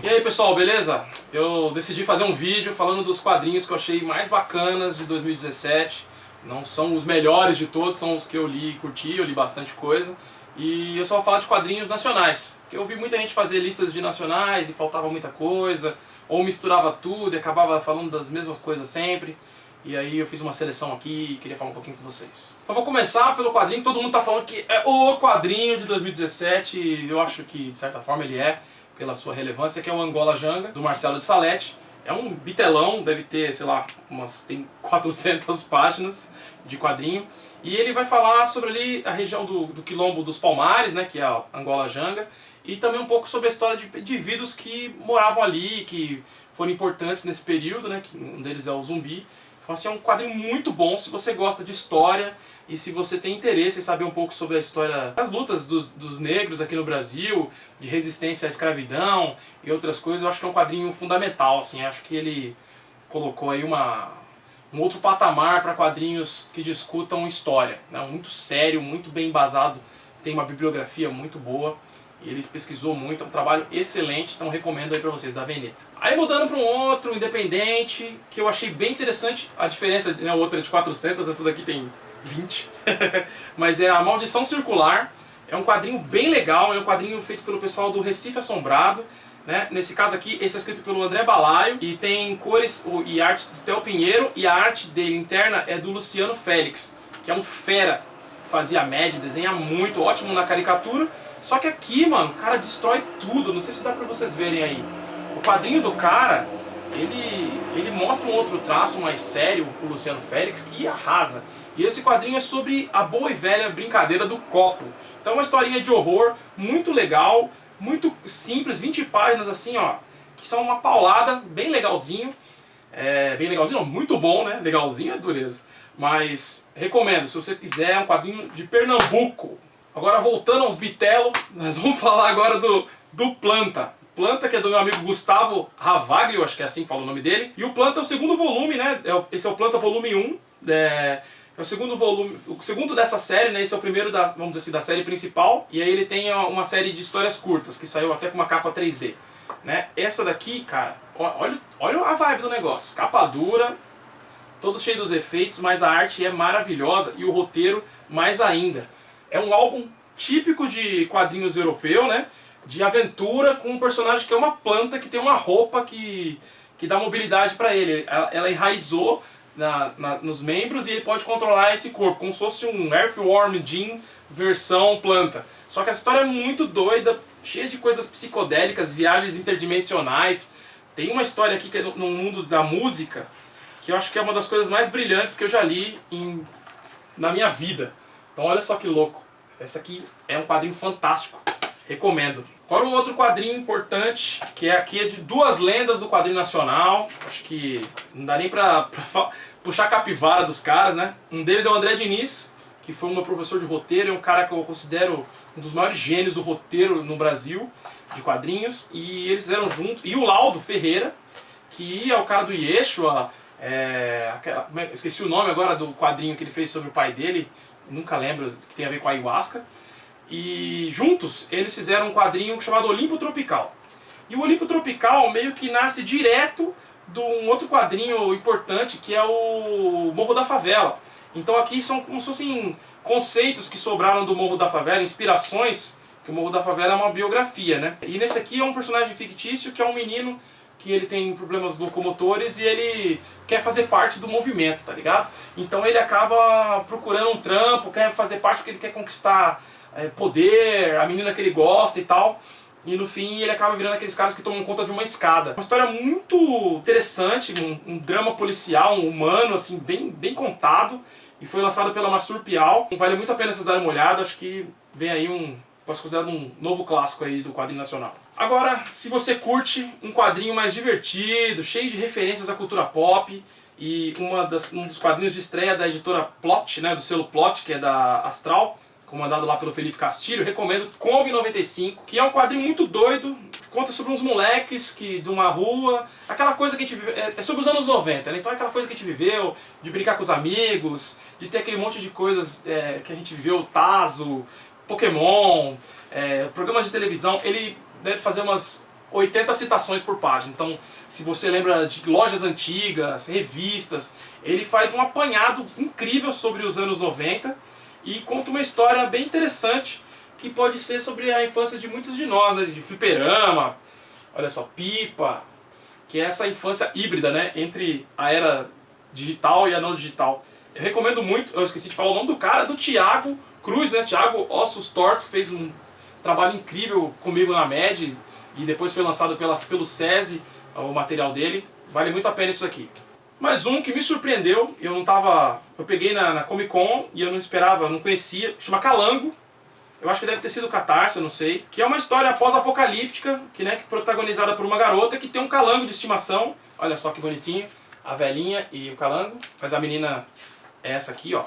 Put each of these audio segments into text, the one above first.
E aí pessoal, beleza? Eu decidi fazer um vídeo falando dos quadrinhos que eu achei mais bacanas de 2017. Não são os melhores de todos, são os que eu li e curti, eu li bastante coisa. E eu só vou falar de quadrinhos nacionais, porque eu vi muita gente fazer listas de nacionais e faltava muita coisa, ou misturava tudo e acabava falando das mesmas coisas sempre. E aí eu fiz uma seleção aqui e queria falar um pouquinho com vocês. Então vou começar pelo quadrinho que todo mundo tá falando que é o quadrinho de 2017, e eu acho que de certa forma ele é, pela sua relevância, que é o Angola Janga, do Marcelo de Salete. É um bitelão, deve ter, sei lá, tem 400 páginas de quadrinho. E ele vai falar sobre ali a região do Quilombo dos Palmares, né, que é a Angola Janga, e também um pouco sobre a história de indivíduos que moravam ali, que foram importantes nesse período, né, que um deles é o Zumbi. Então assim, é um quadrinho muito bom se você gosta de história e se você tem interesse em saber um pouco sobre a história das lutas dos negros aqui no Brasil, de resistência à escravidão e outras coisas. Eu acho que é um quadrinho fundamental, assim, acho que ele colocou aí um outro patamar para quadrinhos que discutam história, né? Muito sério, muito bem embasado, tem uma bibliografia muito boa. E ele pesquisou muito, é um trabalho excelente, então recomendo aí pra vocês, da Veneta. Aí mudando para um outro, independente, que eu achei bem interessante, a diferença, né, outra é de 400, essa daqui tem 20, mas é A Maldição Circular, é um quadrinho bem legal, é um quadrinho feito pelo pessoal do Recife Assombrado, né? Nesse caso aqui, esse é escrito pelo André Balaio, e tem cores e arte do Theo Pinheiro, e a arte dele interna é do Luciano Félix, que é um fera, fazia média, desenha muito, ótimo na caricatura. Só que aqui, mano, o cara destrói tudo, não sei se dá pra vocês verem aí. O quadrinho do cara, ele mostra um outro traço mais sério, o Luciano Félix, que arrasa. E esse quadrinho é sobre a boa e velha brincadeira do copo. Então é uma historinha de horror, muito legal, muito simples, 20 páginas assim, ó, que são uma paulada, bem legalzinho. Bem legalzinho, não, muito bom, né? Legalzinho é dureza. Mas recomendo, se você quiser, é um quadrinho de Pernambuco. Agora voltando aos bitelos, nós vamos falar agora do Planta. Planta, que é do meu amigo Gustavo Ravaglio, acho que é assim que fala o nome dele. E o Planta é o segundo volume, né? Esse é o Planta volume 1. É o segundo volume, o segundo dessa série, né? Esse é o primeiro vamos dizer assim, da série principal. E aí ele tem uma série de histórias curtas, que saiu até com uma capa 3D. Né? Essa daqui, cara, olha a vibe do negócio. Capa dura, todo cheio dos efeitos, mas a arte é maravilhosa e o roteiro mais ainda. É um álbum típico de quadrinhos europeu, né? De aventura, com um personagem que é uma planta que tem uma roupa que dá mobilidade para ele. Ela enraizou nos membros e ele pode controlar esse corpo, como se fosse um Earthworm Jim versão planta. Só que a história é muito doida, cheia de coisas psicodélicas, viagens interdimensionais. Tem uma história aqui que é no mundo da música, que eu acho que é uma das coisas mais brilhantes que eu já li na minha vida. Então olha só que louco. Esse aqui é um quadrinho fantástico. Recomendo. Agora um outro quadrinho importante, que aqui é de duas lendas do quadrinho nacional. Acho que não dá nem pra puxar a capivara dos caras, né? Um deles é o André Diniz, que foi o meu professor de roteiro. É um cara que eu considero um dos maiores gênios do roteiro no Brasil, de quadrinhos. E eles fizeram junto. E o Laudo Ferreira, que é o cara do Yeshua. Esqueci o nome agora do quadrinho que ele fez sobre o pai dele. Nunca lembro, que tem a ver com a ayahuasca. E juntos eles fizeram um quadrinho chamado Olimpo Tropical. E o Olimpo Tropical meio que nasce direto de um outro quadrinho importante, que é o Morro da Favela. Então aqui são como se fossem conceitos que sobraram do Morro da Favela, inspirações, que o Morro da Favela é uma biografia, né? E nesse aqui é um personagem fictício que é um menino que ele tem problemas locomotores e ele quer fazer parte do movimento, tá ligado? Então ele acaba procurando um trampo, quer fazer parte porque ele quer conquistar poder, a menina que ele gosta e tal. E no fim ele acaba virando aqueles caras que tomam conta de uma escada. Uma história muito interessante, um drama policial, um humano, assim, bem contado. E foi lançado pela Masturpial. Vale muito a pena vocês darem uma olhada, acho que vem aí posso considerar um novo clássico aí do quadrinho nacional. Agora, se você curte um quadrinho mais divertido, cheio de referências à cultura pop, e um dos quadrinhos de estreia da editora Plot, né, do selo Plot, que é da Astral, comandado lá pelo Felipe Castilho, recomendo Kombi 95, que é um quadrinho muito doido, conta sobre uns moleques de uma rua, aquela coisa que a gente viveu, é sobre os anos 90, né? Então é aquela coisa que a gente viveu, de brincar com os amigos, de ter aquele monte de coisas que a gente viveu, Tazo, Pokémon, programas de televisão. Ele deve fazer umas 80 citações por página. Então, se você lembra de lojas antigas, revistas, ele faz um apanhado incrível sobre os anos 90 e conta uma história bem interessante que pode ser sobre a infância de muitos de nós, né? De fliperama, olha só, pipa, que é essa infância híbrida, né? Entre a era digital e a não digital. Eu recomendo muito, eu esqueci de falar o nome do cara, do Thiago Cruz, né? Thiago Ossos Tortos, que fez um trabalho incrível comigo na MED e depois foi lançado pelo SESI, o material dele. Vale muito a pena isso aqui. Mais um que me surpreendeu, eu peguei na Comic Con e eu não esperava, eu não conhecia, chama Calango. Eu acho que deve ter sido Catarse, eu não sei. Que é uma história pós-apocalíptica, que protagonizada por uma garota que tem um calango de estimação. Olha só que bonitinho, a velhinha e o calango. Mas a menina é essa aqui, ó.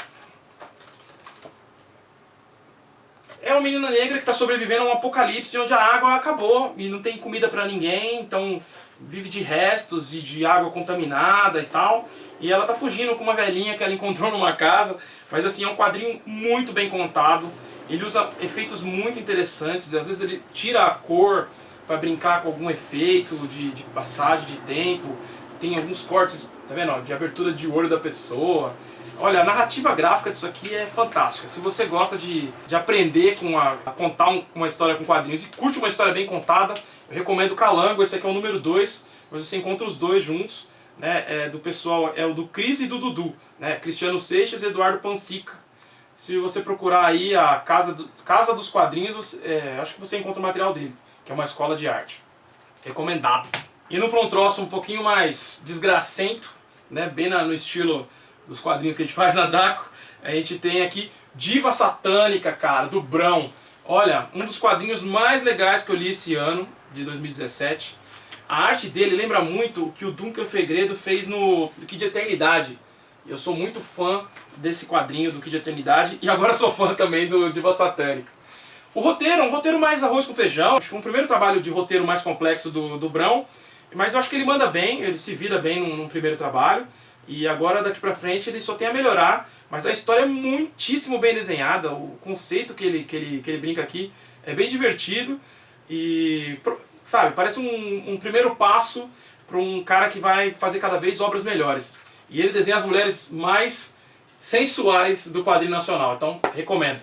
É uma menina negra que está sobrevivendo a um apocalipse onde a água acabou e não tem comida para ninguém, então vive de restos e de água contaminada e tal. E ela está fugindo com uma velhinha que ela encontrou numa casa. Mas assim, é um quadrinho muito bem contado. Ele usa efeitos muito interessantes, e às vezes ele tira a cor para brincar com algum efeito de passagem de tempo. Tem alguns cortes, tá vendo, de abertura de olho da pessoa. Olha, a narrativa gráfica disso aqui é fantástica. Se você gosta de aprender a contar uma história com quadrinhos e curte uma história bem contada, eu recomendo Calango. Esse aqui é o número 2, mas você encontra os dois juntos, né? Do pessoal, é o do Cris e do Dudu, né? Cristiano Seixas e Eduardo Pansica. Se você procurar aí a Casa dos Quadrinhos, acho que você encontra o material dele, que é uma escola de arte. Recomendado. Indo para um troço um pouquinho mais desgracento, né, bem no estilo dos quadrinhos que a gente faz na Draco, a gente tem aqui Diva Satânica, cara, do Brão. Olha, um dos quadrinhos mais legais que eu li esse ano, de 2017. A arte dele lembra muito o que o Duncan Fegredo fez no Kid Eternidade. Eu sou muito fã desse quadrinho do Kid Eternidade e agora sou fã também do Diva Satânica. O roteiro é um roteiro mais arroz com feijão, acho que é um primeiro trabalho de roteiro mais complexo do Brão, mas eu acho que ele manda bem, ele se vira bem num primeiro trabalho e agora daqui pra frente ele só tem a melhorar, mas a história é muitíssimo bem desenhada, o conceito que ele brinca aqui é bem divertido e, sabe, parece um primeiro passo para um cara que vai fazer cada vez obras melhores. E ele desenha as mulheres mais sensuais do quadrinho nacional, então recomendo.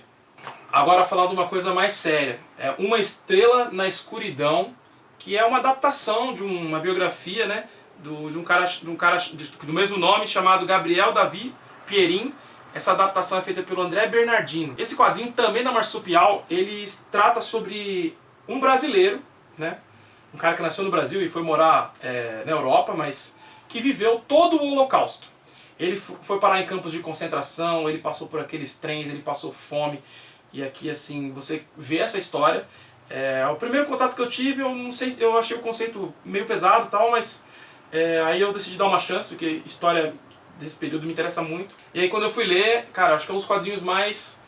Agora falar de uma coisa mais séria, é Uma Estrela na Escuridão, que é uma adaptação de uma biografia, né, de um cara do mesmo nome, chamado Gabriel Davi Pierin. Essa adaptação é feita pelo André Bernardino. Esse quadrinho também da Marsupial, ele trata sobre um brasileiro, né, um cara que nasceu no Brasil e foi morar na Europa, mas que viveu todo o Holocausto. Ele foi parar em campos de concentração, ele passou por aqueles trens, ele passou fome. E aqui, assim, você vê essa história. O primeiro contato que eu tive, eu não sei, eu achei o conceito meio pesado e tal, mas aí eu decidi dar uma chance, porque história desse período me interessa muito. E aí quando eu fui ler, cara, acho que é um dos quadrinhos mais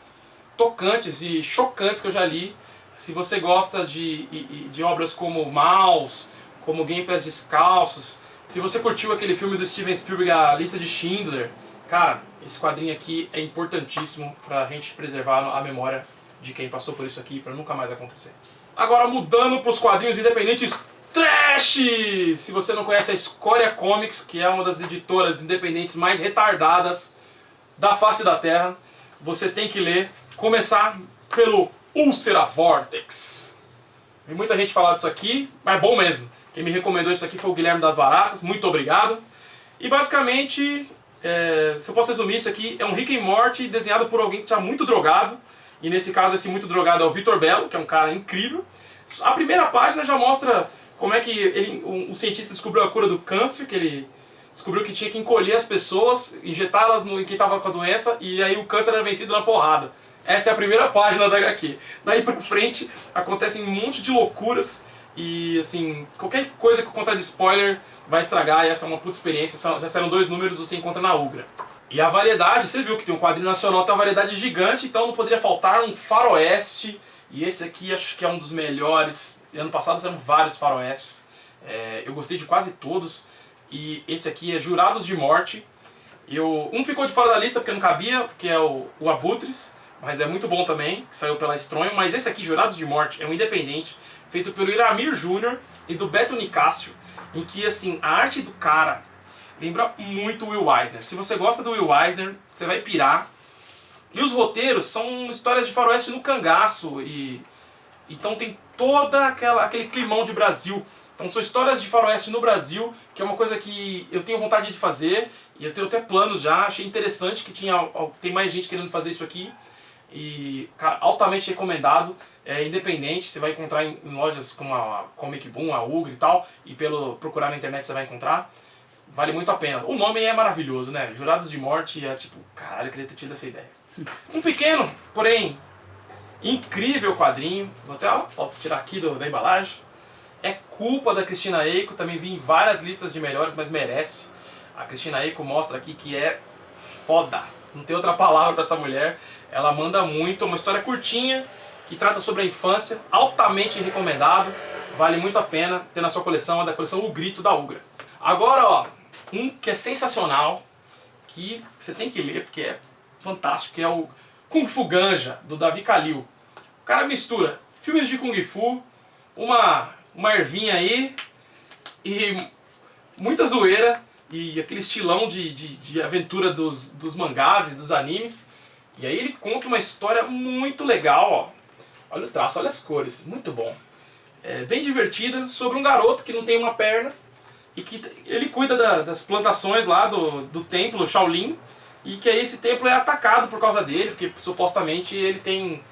tocantes e chocantes que eu já li. Se você gosta de obras como Maus, como Game Pés Descalços, se você curtiu aquele filme do Steven Spielberg, A Lista de Schindler, cara, esse quadrinho aqui é importantíssimo pra gente preservar a memória de quem passou por isso aqui, pra nunca mais acontecer. Agora mudando pros quadrinhos independentes trash! Se você não conhece a Escória Comics, que é uma das editoras independentes mais retardadas da face da Terra, você tem que ler, começar pelo Úlcera Vortex. Vi muita gente falar disso aqui, mas é bom mesmo. Quem me recomendou isso aqui foi o Guilherme das Baratas, muito obrigado. E basicamente, se eu posso resumir isso aqui, é um Rick and Morty desenhado por alguém que está muito drogado. E nesse caso esse muito drogado é o Vitor Bello, que é um cara incrível. A primeira página já mostra como é que um cientista descobriu a cura do câncer, que ele descobriu que tinha que encolher as pessoas, injetá-las em quem estava com a doença, e aí o câncer era vencido na porrada. Essa é a primeira página da HQ. Daí pra frente acontecem um monte de loucuras. E assim, qualquer coisa que eu contar de spoiler vai estragar, e essa é uma puta experiência. Já saíram 2 números, você encontra na Ugra. E a variedade, você viu que tem um quadrinho nacional, tem uma variedade gigante, então não poderia faltar um faroeste. E esse aqui acho que é um dos melhores. Ano passado saíram vários faroestes. Eu gostei de quase todos. E esse aqui é Jurados de Morte. Um ficou de fora da lista porque não cabia, que é o Abutres. Mas é muito bom também, que saiu pela Estronho. Mas esse aqui, Jurados de Morte, é um independente, feito pelo Iramir Júnior, e do Beto Nicásio, em que assim, a arte do cara lembra muito o Will Eisner. Se você gosta do Will Eisner, você vai pirar. E os roteiros são histórias de faroeste no cangaço, e então tem toda aquele climão de Brasil. Então são histórias de faroeste no Brasil, que é uma coisa que eu tenho vontade de fazer, e eu tenho até planos já, achei interessante que tem mais gente querendo fazer isso aqui. E, cara, altamente recomendado, é independente, você vai encontrar em lojas como a Comic Boom, a Ugri e tal, e pelo procurar na internet você vai encontrar. Vale muito a pena. O nome é maravilhoso, né? Jurados de Morte, é tipo, caralho, eu queria ter tido essa ideia. Um pequeno, porém incrível quadrinho, vou até tirar aqui da embalagem. É culpa da Cristina Eiko, também vi em várias listas de melhores, mas merece. A Cristina Eiko mostra aqui que é foda. Não tem outra palavra para essa mulher. Ela manda muito, é uma história curtinha, que trata sobre a infância, altamente recomendado. Vale muito a pena ter na sua coleção, é da coleção O Grito da Ugra. Agora, ó, um que é sensacional, que você tem que ler, porque é fantástico, que é o Kung Fu Ganja, do Davi Kalil. O cara mistura filmes de Kung Fu, uma ervinha aí, e muita zoeira, e aquele estilão de aventura dos mangás e dos animes. E aí ele conta uma história muito legal, ó. Olha o traço, olha as cores, muito bom. É bem divertida, sobre um garoto que não tem uma perna, e que ele cuida das plantações lá do templo Shaolin, e que aí esse templo é atacado por causa dele, porque supostamente ele tem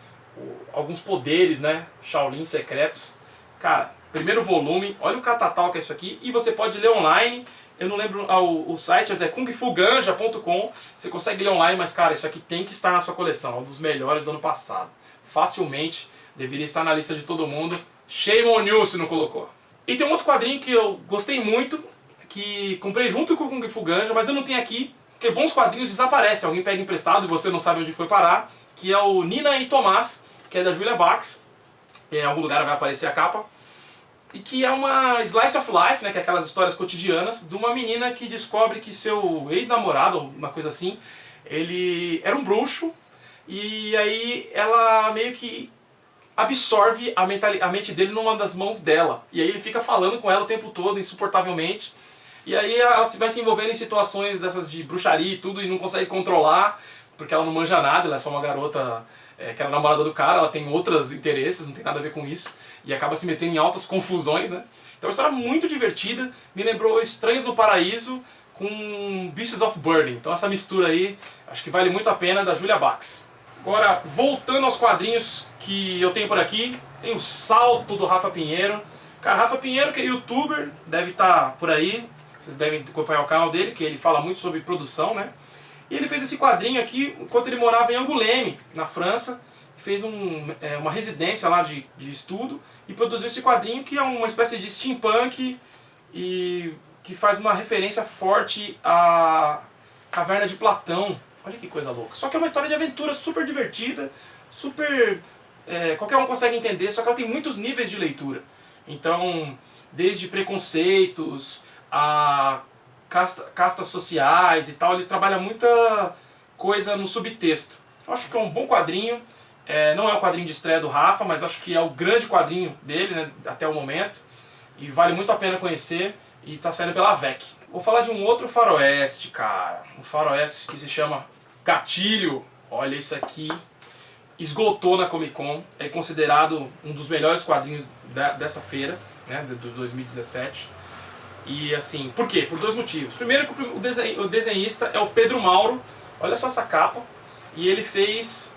alguns poderes, né, Shaolin secretos. Cara, primeiro volume, olha o catatal que é isso aqui, e você pode ler online. Eu não lembro o site, mas é kungfuganja.com. Você consegue ler online, mas cara, isso aqui tem que estar na sua coleção, é um dos melhores do ano passado. Facilmente, deveria estar na lista de todo mundo. Shame on you se não colocou. E tem um outro quadrinho que eu gostei muito, que comprei junto com o Kung Fu Ganja, mas eu não tenho aqui, porque bons quadrinhos desaparecem, alguém pega emprestado e você não sabe onde foi parar, que é o Nina e Tomás, que é da Julia Bax. Em algum lugar vai aparecer a capa. E que é uma slice of life, né, que é aquelas histórias cotidianas, de uma menina que descobre que seu ex-namorado, uma coisa assim, ele era um bruxo, e aí ela meio que absorve a mente dele numa das mãos dela. E aí ele fica falando com ela o tempo todo, insuportavelmente. E aí ela vai se envolvendo em situações dessas de bruxaria e tudo, e não consegue controlar, porque ela não manja nada, ela é só uma garota que era namorada do cara, ela tem outros interesses, não tem nada a ver com isso, e acaba se metendo em altas confusões, né? Então é uma história muito divertida, me lembrou Estranhos no Paraíso com Beasts of Burden. Então essa mistura aí, acho que vale muito a pena, da Julia Bax. Agora, voltando aos quadrinhos que eu tenho por aqui, tem o Salto do Rafa Pinheiro. Cara, Rafa Pinheiro, que é youtuber, deve estar por aí, vocês devem acompanhar o canal dele, que ele fala muito sobre produção, né? E ele fez esse quadrinho aqui enquanto ele morava em Angoulême, na França. Fez uma residência lá de estudo e produziu esse quadrinho, que é uma espécie de steampunk e que faz uma referência forte à Caverna de Platão. Olha que coisa louca. Só que é uma história de aventura super divertida, super... qualquer um consegue entender, só que ela tem muitos níveis de leitura. Então, desde preconceitos a castas sociais e tal, ele trabalha muita coisa no subtexto. Eu acho que é um bom quadrinho, não é o quadrinho de estreia do Rafa, mas acho que é o grande quadrinho dele, né, até o momento, e vale muito a pena conhecer, e está saindo pela VEC. Vou falar de um outro faroeste, cara, um faroeste que se chama Gatilho. Olha isso aqui, esgotou na Comic Con, é considerado um dos melhores quadrinhos dessa feira, né, de 2017. E assim, por quê? Por dois motivos. Primeiro, que o desenhista é o Pedro Mauro, olha só essa capa, e ele fez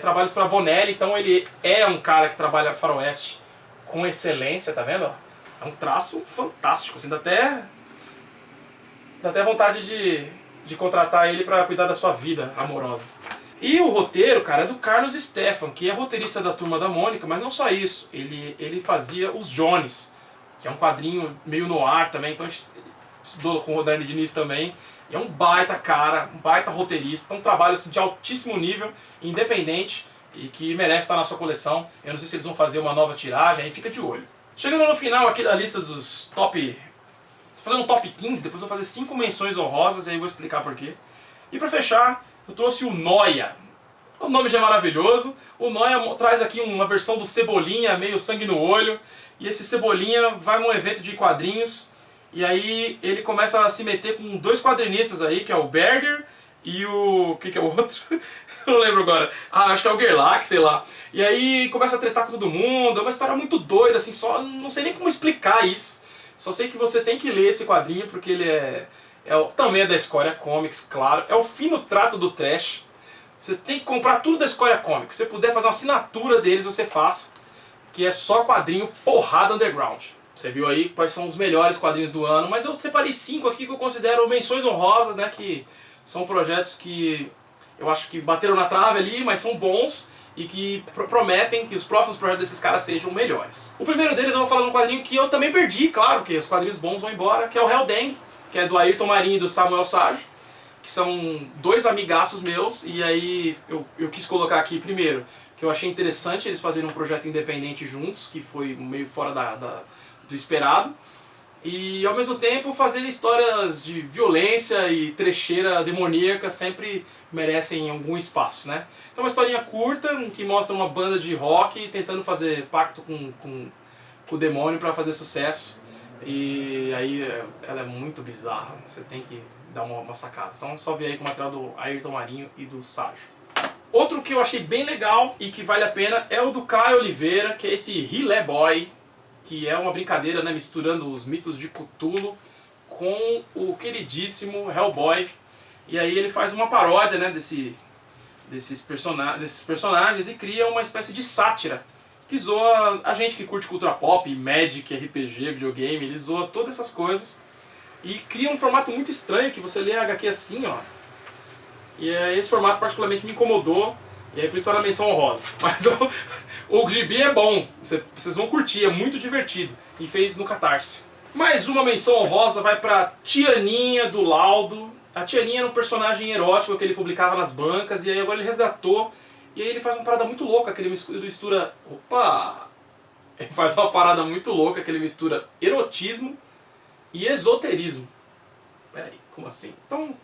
trabalhos para Bonelli, então ele é um cara que trabalha faroeste com excelência, tá vendo? É um traço fantástico, assim, dá até vontade de contratar ele para cuidar da sua vida amorosa. E o roteiro, cara, é do Carlos Stefan, que é roteirista da Turma da Mônica, mas não só isso, ele fazia os Jones, que é um quadrinho meio no ar também, então ele estudou com o Rodrigo Diniz também. E é um baita cara, um baita roteirista, um trabalho assim, de altíssimo nível, independente, e que merece estar na sua coleção. Eu não sei se eles vão fazer uma nova tiragem, aí fica de olho. Chegando no final aqui da lista dos top... Vou fazer um top 15, depois vou fazer 5 menções honrosas, e aí vou explicar porquê. E pra fechar, eu trouxe o Noia. O nome já é maravilhoso. O Noia traz aqui uma versão do Cebolinha, meio sangue no olho, e esse Cebolinha vai num evento de quadrinhos, e aí ele começa a se meter com dois quadrinistas aí, que é o Berger e o... que é o outro? Não lembro agora. Ah, acho que é o Gerlach, sei lá. E aí começa a tretar com todo mundo, é uma história muito doida, assim, só não sei nem como explicar isso. Só sei que você tem que ler esse quadrinho, porque ele também é da Escória Comics, claro. É o fino trato do trash. Você tem que comprar tudo da Escória Comics. Se você puder fazer uma assinatura deles, você faça. Que é só quadrinho porrada underground. Você viu aí quais são os melhores quadrinhos do ano, mas eu separei 5 aqui que eu considero menções honrosas, né? Que são projetos que eu acho que bateram na trave ali, mas são bons e que prometem que os próximos projetos desses caras sejam melhores. O primeiro deles eu vou falar de um quadrinho que eu também perdi, claro, porque os quadrinhos bons vão embora, que é o Helldenk, que é do Ayrton Marinho e do Samuel Sajo, que são dois amigaços meus, e aí eu quis colocar aqui primeiro, que eu achei interessante eles fazerem um projeto independente juntos, que foi meio fora do esperado, e ao mesmo tempo fazer histórias de violência e trecheira demoníaca sempre merecem algum espaço, né? Então uma historinha curta que mostra uma banda de rock tentando fazer pacto com o demônio para fazer sucesso, e aí ela é muito bizarra, você tem que dar uma sacada. Então só ver aí com o material do Ayrton Marinho e do Sajo. Outro que eu achei bem legal e que vale a pena é o do Caio Oliveira, que é esse Rilé Boy, que é uma brincadeira, né, misturando os mitos de Cthulhu com o queridíssimo Hellboy. E aí ele faz uma paródia, né, desses personagens e cria uma espécie de sátira que zoa a gente que curte cultura pop, Magic, RPG, videogame, ele zoa todas essas coisas e cria um formato muito estranho que você lê a HQ assim, ó. E esse formato particularmente me incomodou, e aí por isso está na menção honrosa. Mas o gibi é bom, vocês vão curtir, é muito divertido. E fez no Catarse. Mais uma menção honrosa vai para Tianinha do Laudo. A Tianinha era um personagem erótico que ele publicava nas bancas, e aí agora ele resgatou. E aí ele faz uma parada muito louca, que ele mistura... Opa! Ele faz uma parada muito louca, que ele mistura erotismo e esoterismo. Peraí, como assim? Então...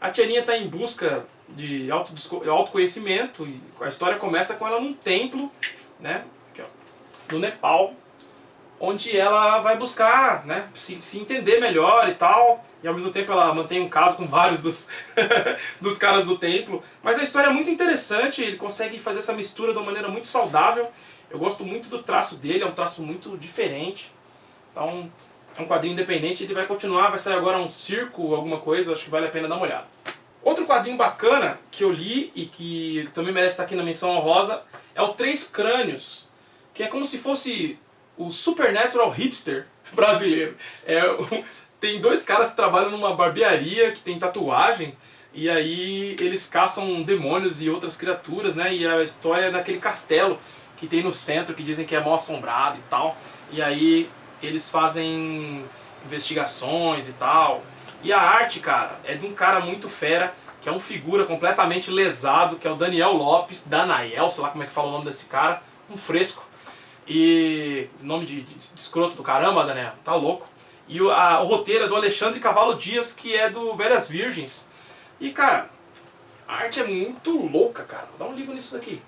A Tianinha está em busca de autoconhecimento e a história começa com ela num templo, né, aqui, ó, no Nepal, onde ela vai buscar, né, se entender melhor e tal, e ao mesmo tempo ela mantém um caso com vários dos caras do templo. Mas a história é muito interessante, ele consegue fazer essa mistura de uma maneira muito saudável. Eu gosto muito do traço dele, é um traço muito diferente. Então... é um quadrinho independente, ele vai continuar, vai sair agora um circo, alguma coisa, acho que vale a pena dar uma olhada. Outro quadrinho bacana que eu li e que também merece estar aqui na menção honrosa é o Três Crânios, que é como se fosse o Supernatural hipster brasileiro. Tem dois caras que trabalham numa barbearia, que tem tatuagem, e aí eles caçam demônios e outras criaturas, né? E a história é daquele castelo que tem no centro, que dizem que é mal assombrado e tal, e aí... eles fazem investigações e tal. E a arte, cara, é de um cara muito fera, que é um figura completamente lesado, que é o Daniel Lopes, Danael, sei lá como é que fala o nome desse cara, um fresco. E nome de escroto do caramba, Daniel, tá louco. E o roteiro é do Alexandre Cavalo Dias, que é do Velhas Virgens. E, cara, a arte é muito louca, cara. Dá um ligo nisso daqui.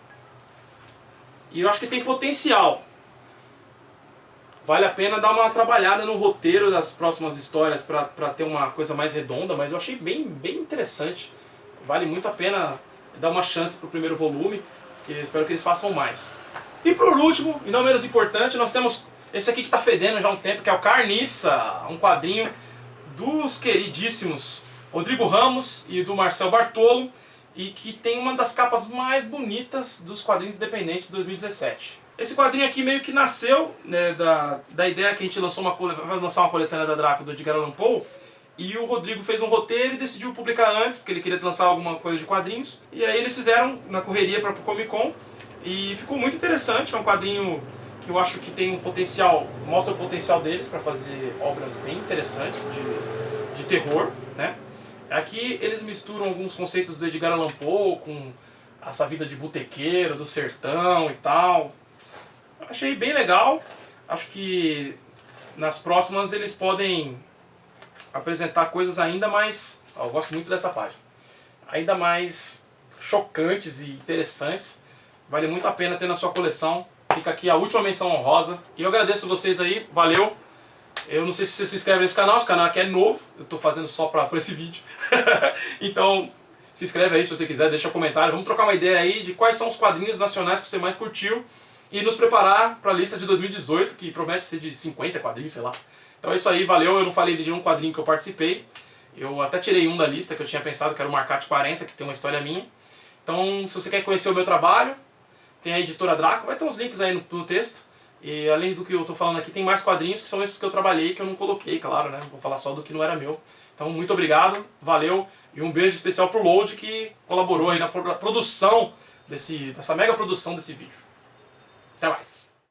E eu acho que tem potencial. Vale a pena dar uma trabalhada no roteiro das próximas histórias para ter uma coisa mais redonda, mas eu achei bem interessante. Vale muito a pena dar uma chance pro primeiro volume, que espero que eles façam mais. E por último, e não menos importante, nós temos esse aqui que está fedendo já há um tempo, que é o Carniça, um quadrinho dos queridíssimos Rodrigo Ramos e do Marcel Bartolo, e que tem uma das capas mais bonitas dos quadrinhos independentes de 2017. Esse quadrinho aqui meio que nasceu, né, da ideia que a gente vai lançar uma coletânea da Drácula do Edgar Allan Poe, e o Rodrigo fez um roteiro e decidiu publicar antes, porque ele queria lançar alguma coisa de quadrinhos, e aí eles fizeram na correria para o Comic Con, e ficou muito interessante. É um quadrinho que eu acho que tem um potencial, mostra o potencial deles para fazer obras bem interessantes de terror, né? Aqui eles misturam alguns conceitos do Edgar Allan Poe com essa vida de botequeiro, do sertão e tal. Achei bem legal. Acho que nas próximas eles podem apresentar coisas ainda mais... eu gosto muito dessa página. Ainda mais chocantes e interessantes. Vale muito a pena ter na sua coleção fica aqui a última menção honrosa. E eu agradeço vocês aí, valeu! Eu não sei se você se inscreve nesse canal, esse canal aqui é novo, eu tô fazendo só por esse vídeo. Então, se inscreve aí se você quiser, deixa um comentário, vamos trocar uma ideia aí de quais são os quadrinhos nacionais que você mais curtiu e nos preparar para a lista de 2018, que promete ser de 50 quadrinhos, sei lá. Então é isso aí, valeu, eu não falei de nenhum quadrinho que eu participei, eu até tirei um da lista que eu tinha pensado, que era o Marcate 40, que tem uma história minha. Então, se você quer conhecer o meu trabalho, tem a Editora Draco, vai ter uns links aí no texto. E além do que eu estou falando aqui, tem mais quadrinhos que são esses que eu trabalhei, que eu não coloquei, claro, né? Não vou falar só do que não era meu. Então, muito obrigado, valeu, e um beijo especial pro Load, que colaborou aí na produção dessa mega produção desse vídeo. Até mais!